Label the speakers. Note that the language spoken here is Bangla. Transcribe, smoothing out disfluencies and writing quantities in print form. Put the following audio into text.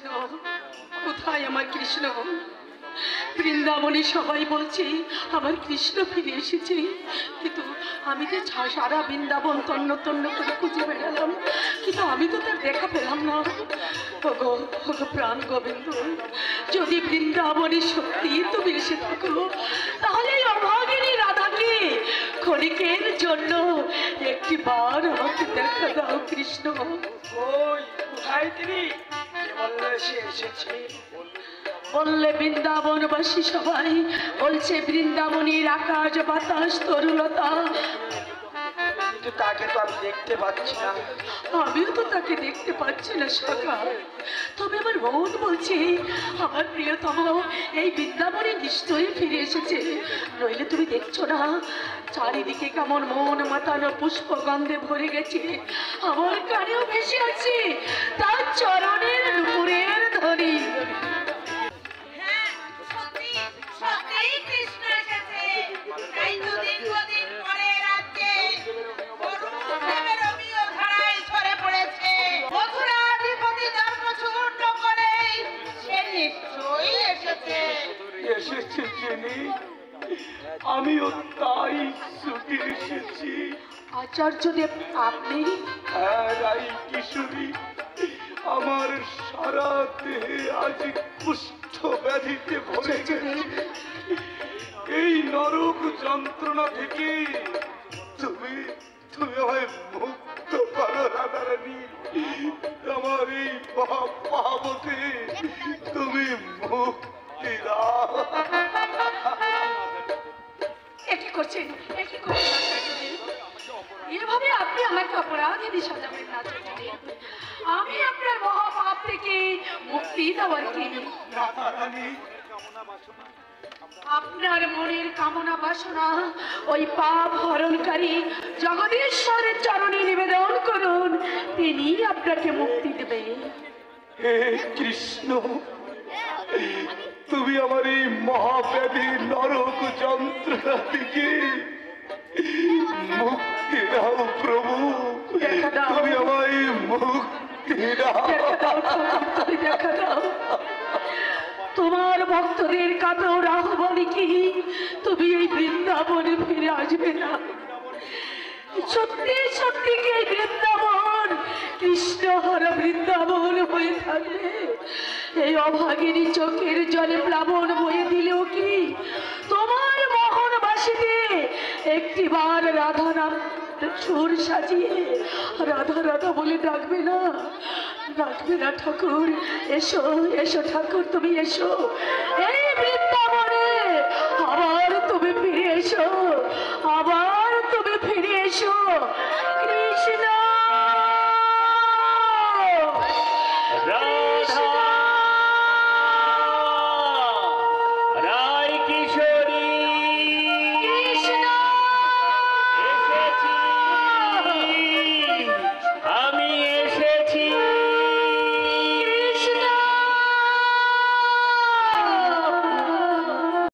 Speaker 1: কৃষ্ণ, কোথায় আমার কৃষ্ণ? বৃন্দাবনে সবাই বলছে আমার কৃষ্ণ ফিরে এসেছে, কিন্তু আমি তো সারা বৃন্দাবন তন্ন তন্ন করে খুঁজে বেড়ালাম, কিন্তু আমি তো তার দেখা পেলাম না। ওগো ওগো প্রাণ গোবিন্দ, যদি বৃন্দাবনে সত্যি তুমি এসে থাকো, তাহলে এই অভাগিনী রাধাকে ক্ষণিকের জন্য একটি বার আমাকে দেখা দাও কৃষ্ণ।
Speaker 2: ওই কোথায় তিনি? বললে সে এসেছে।
Speaker 1: বললে বৃন্দাবনবাসী সবাই বলছে বৃন্দাবনের আকাশ বাতাস তরুলতা,
Speaker 2: কিন্তু তাকে তো আমি দেখতে পাচ্ছি না।
Speaker 1: আমিও তো তাকে দেখতে পাচ্ছি না সখা, তবে আমার মন বলছে আমার প্রিয়তম এই বৃন্দাবনে নিশ্চয়ই ফিরে এসেছে। নইলে তুমি দেখছো না চারিদিকে কেমন মন মাতানো পুষ্পগন্ধে ভরে গেছে, আমার কানেও ভেসে আছে তার চরণের নুপুরের ধ্বনি।
Speaker 2: এসেছে জেনে আমিও তাই ছুটে এসেছি।
Speaker 1: আচার্যদেব আপনি?
Speaker 2: হ্যাঁ রাই কিশোরী, আমার সারা দেহে আজ কুষ্ঠ ব্যাধিতে ভরে গেছে। এই নরক যন্ত্রণা থেকে তুমি তুমি আমায় মুক্ত করো রাধারানী। আমার এই পাপতে তুমি মুক্তি দাও।
Speaker 1: একই করছেন, একই করছেন আচার্যদেব। এভাবে আপনি আমাকে অপরাধী সাজাবেন না আচার্যদেব। আমি আপনার মহাপাপ থেকে মুক্তি দেওয়ার কি?
Speaker 2: রাধারানী,
Speaker 1: আপনার মনের কামনা বাসনা ওই পাপ হরণকারী জগদীশ্বরের চরণে নিবেদন করুন, তিনি আপনাকে মুক্তি দেবে।
Speaker 2: হে কৃষ্ণ, তুমি আমার এই মহাব্যাধি নরক যন্ত্রণা থেকে মুক্তি দাও প্রভু। তুমি আমায় মুক্তি দাও।
Speaker 1: দেখা দাও তোমার ভক্তদের কাতর আহ্বানে কি তুমি এই বৃন্দাবনে ফিরে আসবে না? সত্যি সত্যি কি এই বৃন্দাবন কৃষ্ণহর বৃন্দাবন হয়ে থাকবে? এই অভাগিনী চোখের জলে প্লাবন বয়ে দিলেও কি তোমার মোহনবাসীতে একটিবার রাধা নাম সুর সাজিয়ে রাধা রাধা বলে ডাকবে না? ডাকবে না ঠাকুর? এসো এসো ঠাকুর, তুমি এসো এই বৃন্দাবনে, আবার তুমি ফিরে এসো, আবার তুমি ফিরে এসো